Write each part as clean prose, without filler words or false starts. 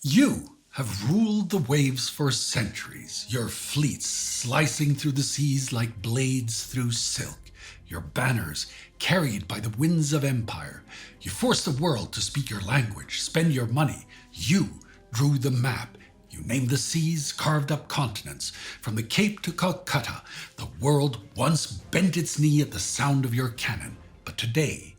You have ruled the waves for centuries, your fleets slicing through the seas like blades through silk, your banners carried by the winds of empire. You forced the world to speak your language, spend your money. You drew the map. You named the seas, carved up continents. From the Cape to Calcutta, the world once bent its knee at the sound of your cannon. But today,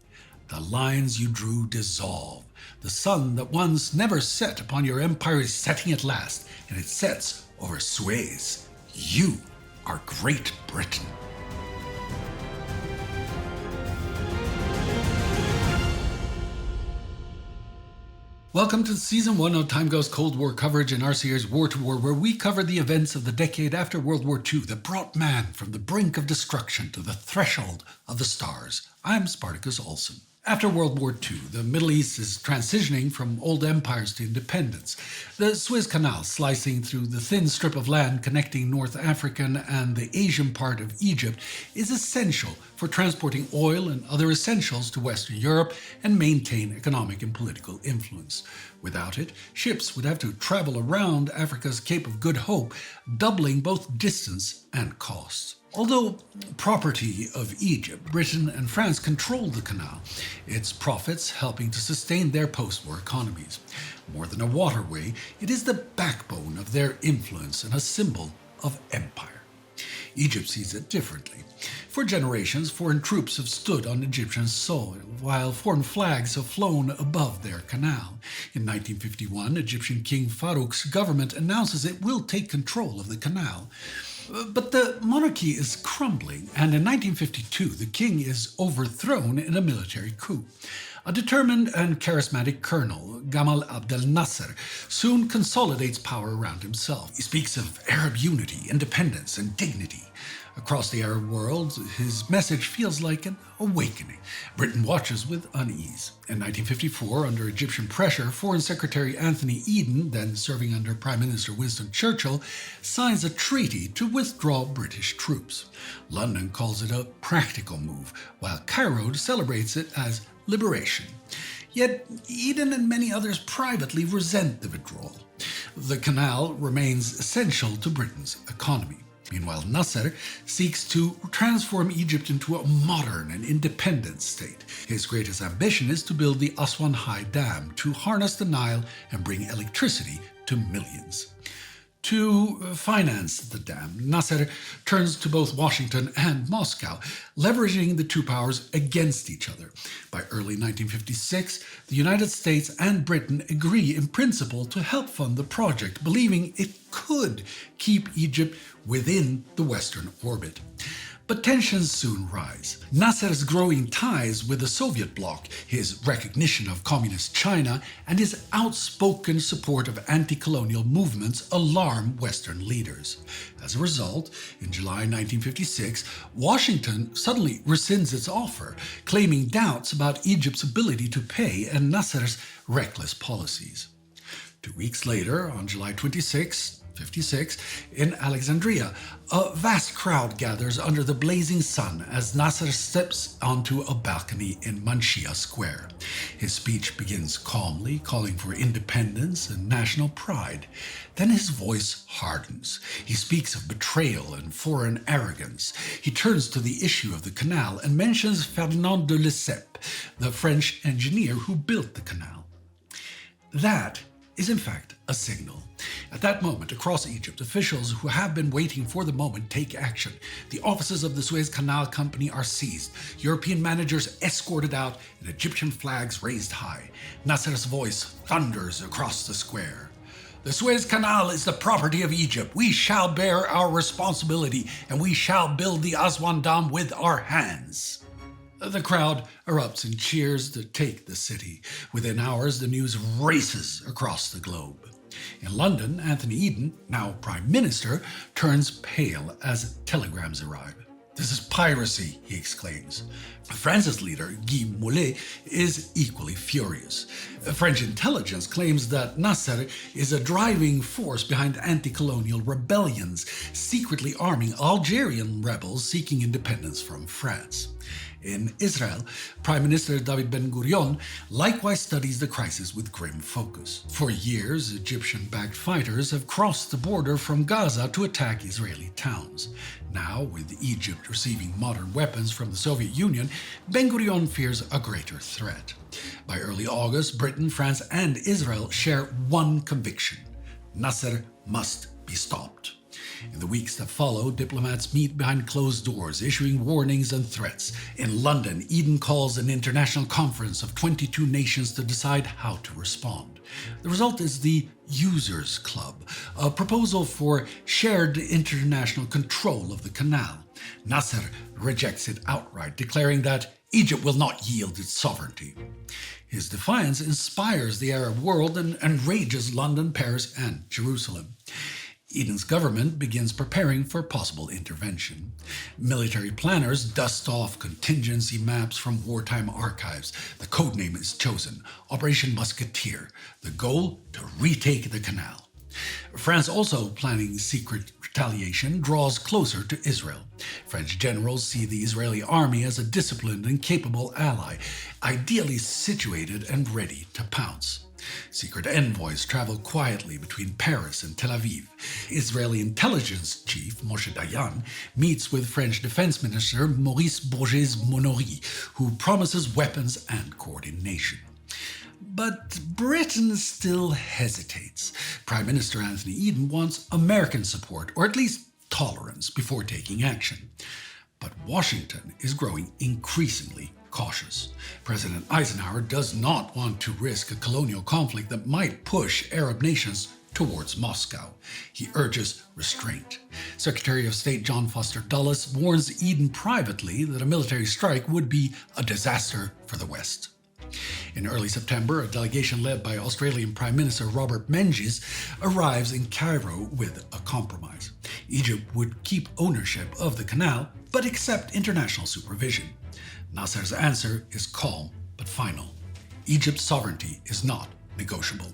the lines you drew dissolve. The sun that once never set upon your empire is setting at last, and it sets over Suez. You are Great Britain. Welcome to Season 1 of TimeGhost Cold War coverage in our series War to War, where we cover the events of the decade after World War II that brought man from the brink of destruction to the threshold of the stars. I'm Spartacus Olsson. After World War II, the Middle East is transitioning from old empires to independence. The Suez Canal, slicing through the thin strip of land connecting North African and the Asian part of Egypt, is essential for transporting oil and other essentials to Western Europe and maintain economic and political influence. Without it, ships would have to travel around Africa's Cape of Good Hope, doubling both distance and costs. Although property of Egypt, Britain and France controlled the canal, its profits helping to sustain their post-war economies. More than a waterway, it is the backbone of their influence and a symbol of empire. Egypt sees it differently. For generations, foreign troops have stood on Egyptian soil, while foreign flags have flown above their canal. In 1951, Egyptian King Farouk's government announces it will take control of the canal. But the monarchy is crumbling, and in 1952 the king is overthrown in a military coup. A determined and charismatic colonel, Gamal Abdel Nasser, soon consolidates power around himself. He speaks of Arab unity, independence, and dignity. Across the Arab world, his message feels like an awakening. Britain watches with unease. In 1954, under Egyptian pressure, Foreign Secretary Anthony Eden, then serving under Prime Minister Winston Churchill, signs a treaty to withdraw British troops. London calls it a practical move, while Cairo celebrates it as liberation. Yet Eden and many others privately resent the withdrawal. The canal remains essential to Britain's economy. Meanwhile, Nasser seeks to transform Egypt into a modern and independent state. His greatest ambition is to build the Aswan High Dam to harness the Nile and bring electricity to millions. To finance the dam, Nasser turns to both Washington and Moscow, leveraging the two powers against each other. By early 1956, the United States and Britain agree in principle to help fund the project, believing it could keep Egypt within the Western orbit. But tensions soon rise. Nasser's growing ties with the Soviet bloc, his recognition of communist China, and his outspoken support of anti-colonial movements alarm Western leaders. As a result, in July 1956, Washington suddenly rescinds its offer, claiming doubts about Egypt's ability to pay and Nasser's reckless policies. 2 weeks later, on July 26, 56, in Alexandria, a vast crowd gathers under the blazing sun as Nasser steps onto a balcony in Manshia Square. His speech begins calmly, calling for independence and national pride. Then his voice hardens. He speaks of betrayal and foreign arrogance. He turns to the issue of the canal and mentions Ferdinand de Lesseps, the French engineer who built the canal. That is in fact a signal. At that moment, across Egypt, officials who have been waiting for the moment take action. The offices of the Suez Canal Company are seized, European managers escorted out, and Egyptian flags raised high. Nasser's voice thunders across the square. The Suez Canal is the property of Egypt. We shall bear our responsibility, and we shall build the Aswan Dam with our hands. The crowd erupts in cheers to take the city. Within hours, the news races across the globe. In London, Anthony Eden, now Prime Minister, turns pale as telegrams arrive. "This is piracy," he exclaims. France's leader, Guy Mollet, is equally furious. French intelligence claims that Nasser is a driving force behind anti-colonial rebellions, secretly arming Algerian rebels seeking independence from France. In Israel, Prime Minister David Ben-Gurion likewise studies the crisis with grim focus. For years, Egyptian-backed fighters have crossed the border from Gaza to attack Israeli towns. Now, with Egypt receiving modern weapons from the Soviet Union, Ben-Gurion fears a greater threat. By early August, Britain, France, and Israel share one conviction: Nasser must be stopped. In the weeks that follow, diplomats meet behind closed doors, issuing warnings and threats. In London, Eden calls an international conference of 22 nations to decide how to respond. The result is the Users Club, a proposal for shared international control of the canal. Nasser rejects it outright, declaring that Egypt will not yield its sovereignty. His defiance inspires the Arab world and enrages London, Paris, and Jerusalem. Eden's government begins preparing for possible intervention. Military planners dust off contingency maps from wartime archives. The codename is chosen: Operation Musketeer, the goal to retake the canal. France, also planning secret retaliation, draws closer to Israel. French generals see the Israeli army as a disciplined and capable ally, ideally situated and ready to pounce. Secret envoys travel quietly between Paris and Tel Aviv. Israeli intelligence chief Moshe Dayan meets with French Defense Minister Maurice Bourges-Monory, who promises weapons and coordination. But Britain still hesitates. Prime Minister Anthony Eden wants American support, or at least tolerance, before taking action. But Washington is growing increasingly cautious. President Eisenhower does not want to risk a colonial conflict that might push Arab nations towards Moscow. He urges restraint. Secretary of State John Foster Dulles warns Eden privately that a military strike would be a disaster for the West. In early September, a delegation led by Australian Prime Minister Robert Menzies arrives in Cairo with a compromise. Egypt would keep ownership of the canal, but accept international supervision. Nasser's answer is calm but final. Egypt's sovereignty is not negotiable.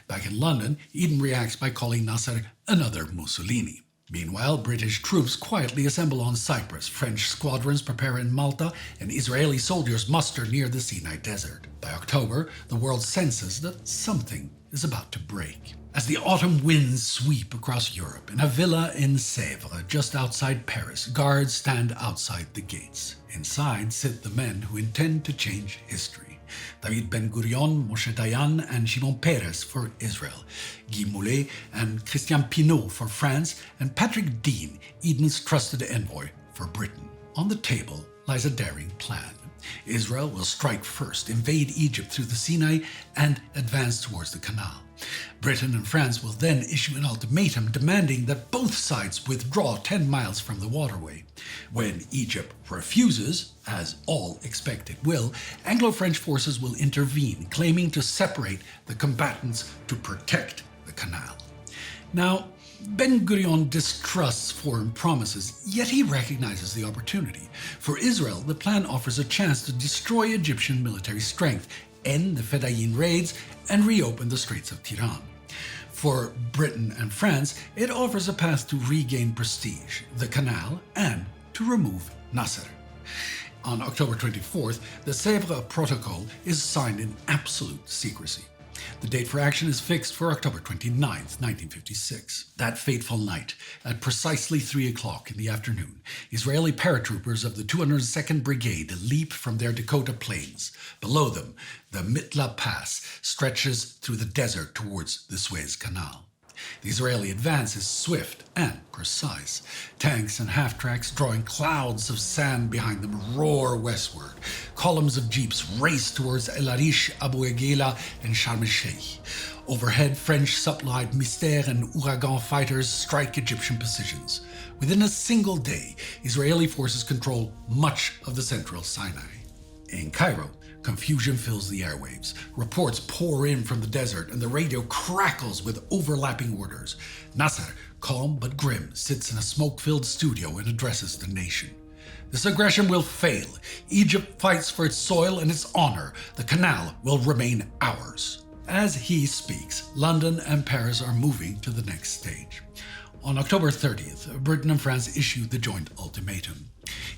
Back in London, Eden reacts by calling Nasser another Mussolini. Meanwhile, British troops quietly assemble on Cyprus, French squadrons prepare in Malta, and Israeli soldiers muster near the Sinai Desert. By October, the world senses that something is about to break. As the autumn winds sweep across Europe, in a villa in Sèvres, just outside Paris, guards stand outside the gates. Inside sit the men who intend to change history. David Ben-Gurion, Moshe Dayan, and Shimon Peres for Israel, Guy Mollet and Christian Pinault for France, and Patrick Dean, Eden's trusted envoy for Britain. On the table lies a daring plan. Israel will strike first, invade Egypt through the Sinai, and advance towards the canal. Britain and France will then issue an ultimatum demanding that both sides withdraw 10 miles from the waterway. When Egypt refuses, as all expect it will, Anglo-French forces will intervene, claiming to separate the combatants to protect the canal. Now, Ben-Gurion distrusts foreign promises, yet he recognizes the opportunity. For Israel, the plan offers a chance to destroy Egyptian military strength, end the Fedayeen raids, and reopen the Straits of Tiran. For Britain and France, it offers a path to regain prestige, the canal, and to remove Nasser. On October 24th, the Sèvres Protocol is signed in absolute secrecy. The date for action is fixed for October 29th, 1956. That fateful night, at precisely 3 o'clock in the afternoon, Israeli paratroopers of the 202nd Brigade leap from their Dakota plains. Below them, the Mitla Pass stretches through the desert towards the Suez Canal. The Israeli advance is swift and precise. Tanks and half-tracks drawing clouds of sand behind them roar westward. Columns of jeeps race towards El Arish, Abu Egela, and Sharm el-Sheikh. Overhead, French-supplied Mystère and Ouragan fighters strike Egyptian positions. Within a single day, Israeli forces control much of the central Sinai. In Cairo, confusion fills the airwaves. Reports pour in from the desert, and the radio crackles with overlapping orders. Nasser, calm but grim, sits in a smoke-filled studio and addresses the nation. This aggression will fail. Egypt fights for its soil and its honor. The canal will remain ours. As he speaks, London and Paris are moving to the next stage. On October 30th, Britain and France issued the joint ultimatum.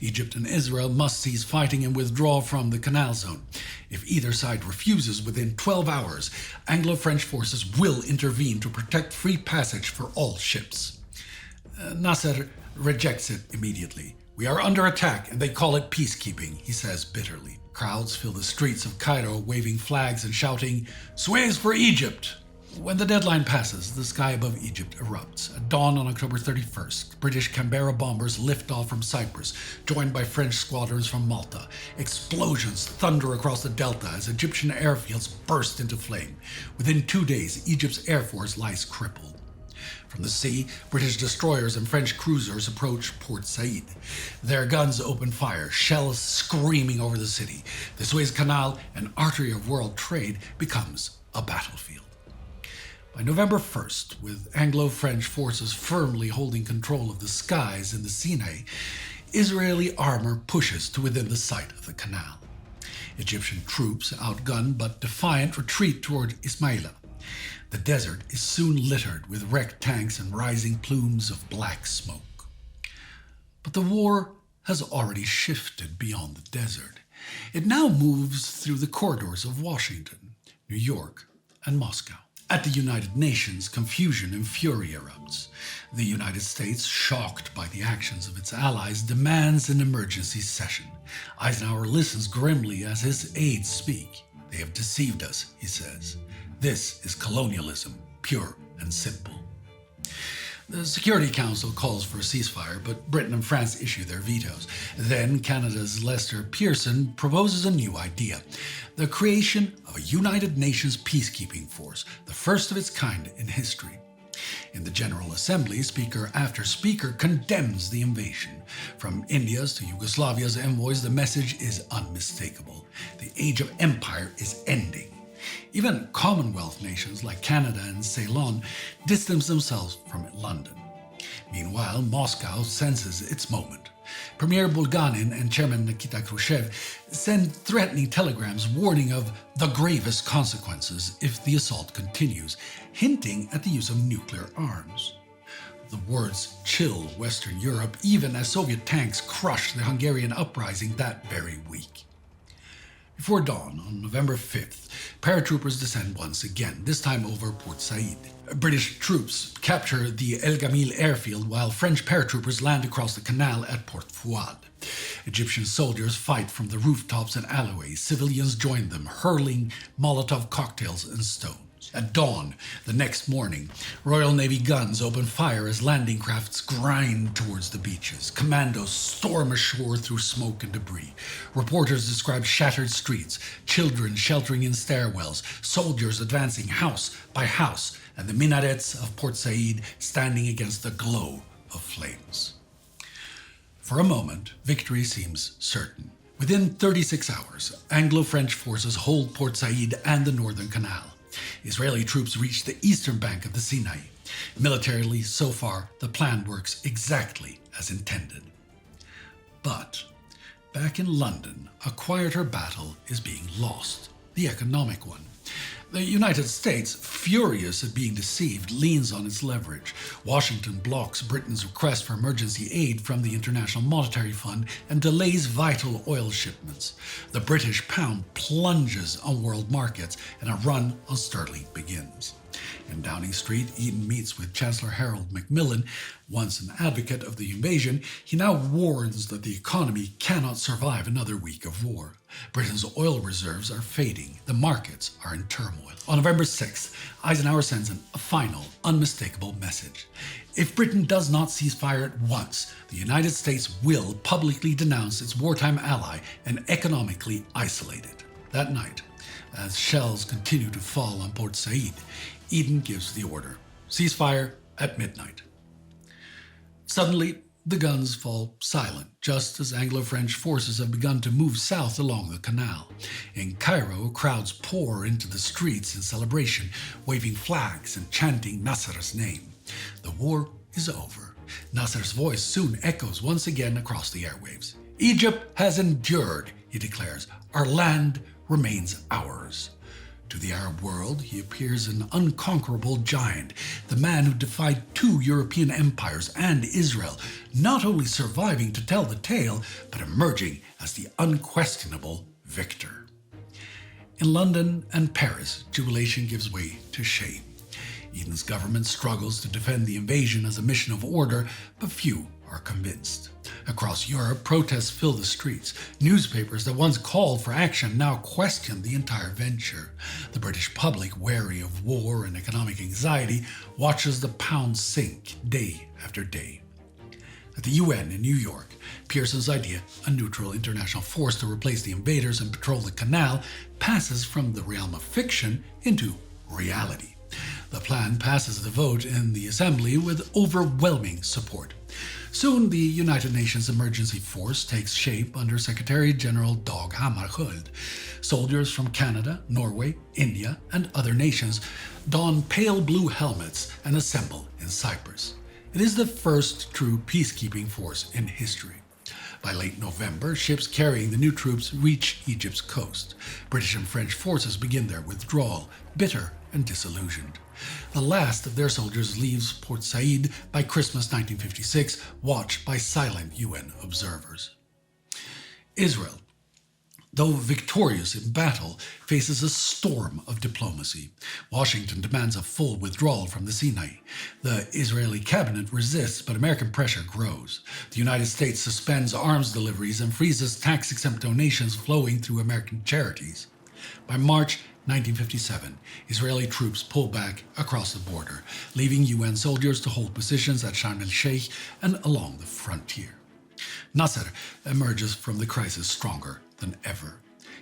Egypt and Israel must cease fighting and withdraw from the Canal Zone. If either side refuses within 12 hours, Anglo-French forces will intervene to protect free passage for all ships. Nasser rejects it immediately. "We are under attack and they call it peacekeeping," he says bitterly. Crowds fill the streets of Cairo waving flags and shouting, "Suez for Egypt!" When the deadline passes, the sky above Egypt erupts. At dawn on October 31st, British Canberra bombers lift off from Cyprus, joined by French squadrons from Malta. Explosions thunder across the delta as Egyptian airfields burst into flame. Within 2 days, Egypt's air force lies crippled. From the sea, British destroyers and French cruisers approach Port Said. Their guns open fire, shells screaming over the city. The Suez Canal, an artery of world trade, becomes a battlefield. By November 1st, with Anglo-French forces firmly holding control of the skies in the Sinai, Israeli armor pushes to within the sight of the canal. Egyptian troops, outgunned but defiant, retreat toward Ismailia. The desert is soon littered with wrecked tanks and rising plumes of black smoke. But the war has already shifted beyond the desert. It now moves through the corridors of Washington, New York, and Moscow. At the United Nations, confusion and fury erupts. The United States, shocked by the actions of its allies, demands an emergency session. Eisenhower listens grimly as his aides speak. "They have deceived us," he says. "This is colonialism, pure and simple." The Security Council calls for a ceasefire, but Britain and France issue their vetoes. Then Canada's Lester Pearson proposes a new idea: the creation of a United Nations peacekeeping force, the first of its kind in history. In the General Assembly, speaker after speaker condemns the invasion. From India's to Yugoslavia's envoys, the message is unmistakable. The age of empire is ending. Even Commonwealth nations like Canada and Ceylon distance themselves from London. Meanwhile, Moscow senses its moment. Premier Bulganin and Chairman Nikita Khrushchev send threatening telegrams warning of the gravest consequences if the assault continues, hinting at the use of nuclear arms. The words chill Western Europe even as Soviet tanks crush the Hungarian uprising that very week. Before dawn, on November 5th, paratroopers descend once again, this time over Port Said. British troops capture the El Gamil airfield while French paratroopers land across the canal at Port Fouad. Egyptian soldiers fight from the rooftops and alleyways. Civilians join them, hurling Molotov cocktails and stones. At dawn, the next morning, Royal Navy guns open fire as landing crafts grind towards the beaches. Commandos storm ashore through smoke and debris. Reporters describe shattered streets, children sheltering in stairwells, soldiers advancing house by house, and the minarets of Port Said standing against the glow of flames. For a moment, victory seems certain. Within 36 hours, Anglo-French forces hold Port Said and the Northern Canal. Israeli troops reach the eastern bank of the Sinai. Militarily, so far, the plan works exactly as intended. But back in London, a quieter battle is being lost, the economic one. The United States, furious at being deceived, leans on its leverage. Washington blocks Britain's request for emergency aid from the International Monetary Fund and delays vital oil shipments. The British pound plunges on world markets and a run on sterling begins. In Downing Street, Eden meets with Chancellor Harold Macmillan. Once an advocate of the invasion, he now warns that the economy cannot survive another week of war. Britain's oil reserves are fading. The markets are in turmoil. On November 6th, Eisenhower sends a final, unmistakable message. If Britain does not cease fire at once, the United States will publicly denounce its wartime ally and economically isolate it. That night, as shells continue to fall on Port Said, Eden gives the order: ceasefire at midnight. Suddenly, the guns fall silent, just as Anglo-French forces have begun to move south along the canal. In Cairo, crowds pour into the streets in celebration, waving flags and chanting Nasser's name. The war is over. Nasser's voice soon echoes once again across the airwaves. "Egypt has endured," he declares. "Our land remains ours." To the Arab world, he appears an unconquerable giant, the man who defied two European empires and Israel, not only surviving to tell the tale, but emerging as the unquestionable victor. In London and Paris, jubilation gives way to shame. Eden's government struggles to defend the invasion as a mission of order, but few are convinced. Across Europe, protests fill the streets. Newspapers that once called for action now question the entire venture. The British public, wary of war and economic anxiety, watches the pound sink day after day. At the UN in New York, Pearson's idea, a neutral international force to replace the invaders and patrol the canal, passes from the realm of fiction into reality. The plan passes the vote in the Assembly with overwhelming support. Soon, the United Nations Emergency Force takes shape under Secretary-General Dag Hammarskjöld. Soldiers from Canada, Norway, India, and other nations don pale blue helmets and assemble in Cyprus. It is the first true peacekeeping force in history. By late November, ships carrying the new troops reach Egypt's coast. British and French forces begin their withdrawal, bitter and disillusioned. The last of their soldiers leaves Port Said by Christmas 1956, watched by silent UN observers. Israel, though victorious in battle, faces a storm of diplomacy. Washington demands a full withdrawal from the Sinai. The Israeli cabinet resists, but American pressure grows. The United States suspends arms deliveries and freezes tax-exempt donations flowing through American charities. By March 1957, Israeli troops pull back across the border, leaving UN soldiers to hold positions at Sharm el-Sheikh and along the frontier. Nasser emerges from the crisis stronger than ever.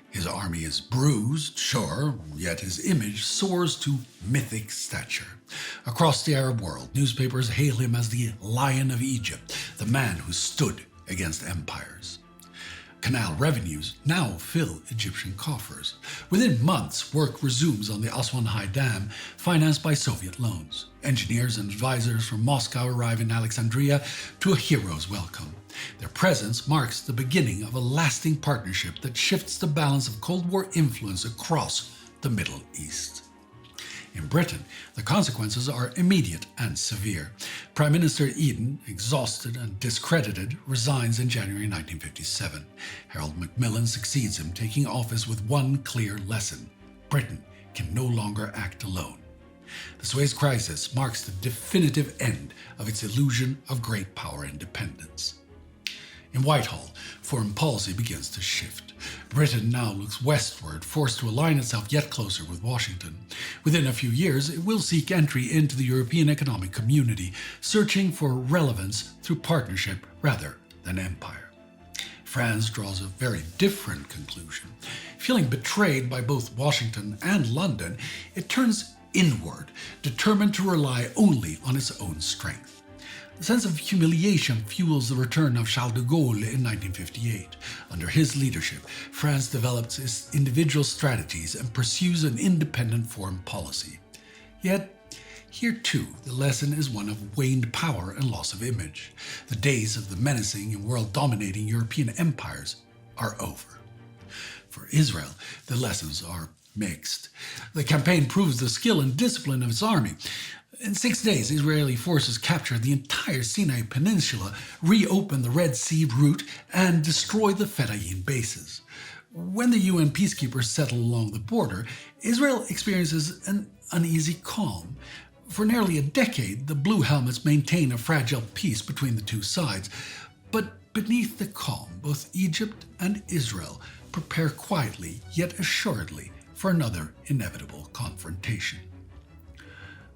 His army is bruised, sure, yet his image soars to mythic stature. Across the Arab world, newspapers hail him as the Lion of Egypt, the man who stood against empires. Canal revenues now fill Egyptian coffers. Within months, work resumes on the Aswan High Dam, financed by Soviet loans. Engineers and advisors from Moscow arrive in Alexandria to a hero's welcome. Their presence marks the beginning of a lasting partnership that shifts the balance of Cold War influence across the Middle East. In Britain, the consequences are immediate and severe. Prime Minister Eden, exhausted and discredited, resigns in January 1957. Harold Macmillan succeeds him, taking office with one clear lesson: Britain can no longer act alone. The Suez Crisis marks the definitive end of its illusion of great power independence. In Whitehall, foreign policy begins to shift. Britain now looks westward, forced to align itself yet closer with Washington. Within a few years, it will seek entry into the European Economic Community, searching for relevance through partnership rather than empire. France draws a very different conclusion. Feeling betrayed by both Washington and London, it turns inward, determined to rely only on its own strength. The sense of humiliation fuels the return of Charles de Gaulle in 1958. Under his leadership, France develops its individual strategies and pursues an independent foreign policy. Yet, here too, the lesson is one of waned power and loss of image. The days of the menacing and world-dominating European empires are over. For Israel, the lessons are mixed. The campaign proves the skill and discipline of its army. In 6 days, Israeli forces capture the entire Sinai Peninsula, reopen the Red Sea route, and destroy the Fedayeen bases. When the UN peacekeepers settle along the border, Israel experiences an uneasy calm. For nearly a decade, the Blue Helmets maintain a fragile peace between the two sides. But beneath the calm, both Egypt and Israel prepare quietly, yet assuredly, for another inevitable confrontation.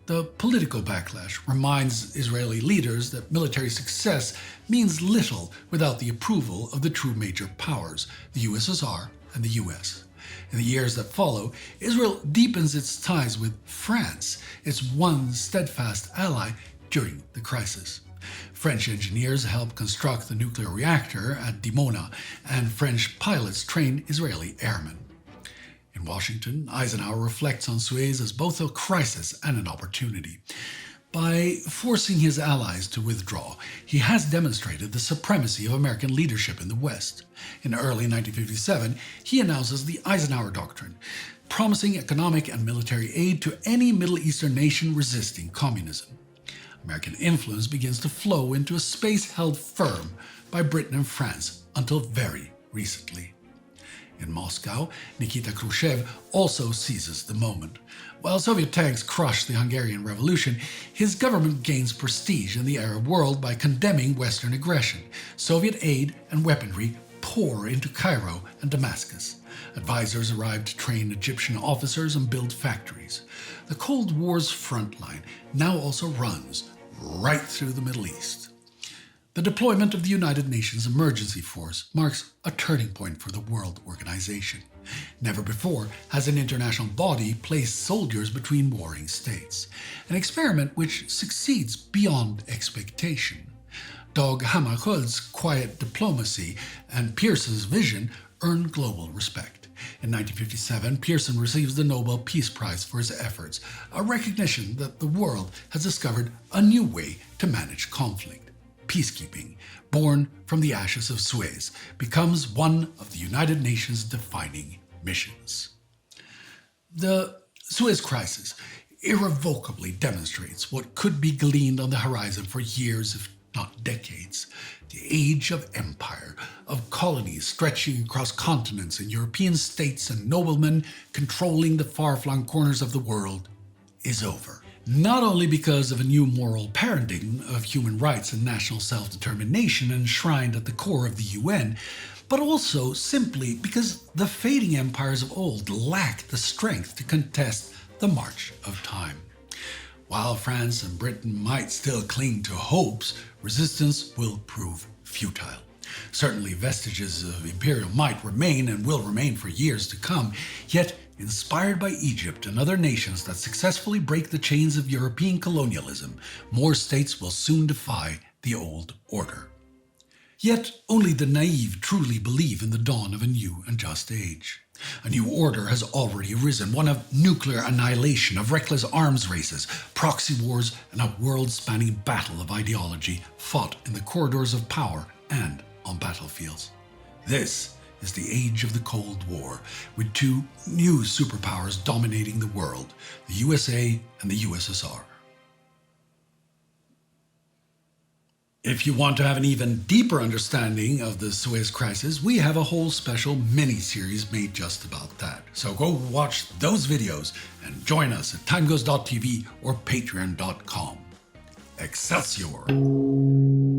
The political backlash reminds Israeli leaders that military success means little without the approval of the true major powers, the USSR and the US. In the years that follow, Israel deepens its ties with France, its one steadfast ally during the crisis. French engineers help construct the nuclear reactor at Dimona, and French pilots train Israeli airmen. In Washington, Eisenhower reflects on Suez as both a crisis and an opportunity. By forcing his allies to withdraw, he has demonstrated the supremacy of American leadership in the West. In early 1957, he announces the Eisenhower Doctrine. promising economic and military aid to any Middle Eastern nation resisting communism. American influence begins to flow into a space held firm by Britain and France until very recently. In Moscow, Nikita Khrushchev also seizes the moment. While Soviet tanks crush the Hungarian Revolution, his government gains prestige in the Arab world by condemning Western aggression. Soviet aid and weaponry pour into Cairo and Damascus. Advisors arrive to train Egyptian officers and build factories. The Cold War's front line now also runs right through the Middle East. The deployment of the United Nations Emergency Force marks a turning point for the World Organization. Never before has an international body placed soldiers between warring states, an experiment which succeeds beyond expectation. Dag Hammarskjöld's quiet diplomacy and Pearson's vision earn global respect. In 1957, Pearson receives the Nobel Peace Prize for his efforts, a recognition that the world has discovered a new way to manage conflict. Peacekeeping, born from the ashes of Suez, becomes one of the United Nations' defining missions. The Suez Crisis irrevocably demonstrates what could be gleaned on the horizon for years, if not decades. The age of empire, of colonies stretching across continents and European states and noblemen controlling the far-flung corners of the world, is over. Not only because of a new moral paradigm of human rights and national self-determination enshrined at the core of the UN, but also simply because the fading empires of old lacked the strength to contest the march of time. While France and Britain might still cling to hopes, resistance will prove futile. Certainly vestiges of imperial might remain and will remain for years to come, yet inspired by Egypt and other nations that successfully break the chains of European colonialism, more states will soon defy the old order. Yet only the naive truly believe in the dawn of a new and just age. A new order has already arisen, one of nuclear annihilation, of reckless arms races, proxy wars, and a world-spanning battle of ideology fought in the corridors of power and on battlefields. This is the age of the Cold War, with two new superpowers dominating the world, the USA and the USSR. If you want to have an even deeper understanding of the Suez Crisis, we have a whole special mini-series made just about that. So go watch those videos and join us at timeghost.tv or patreon.com. Excelsior!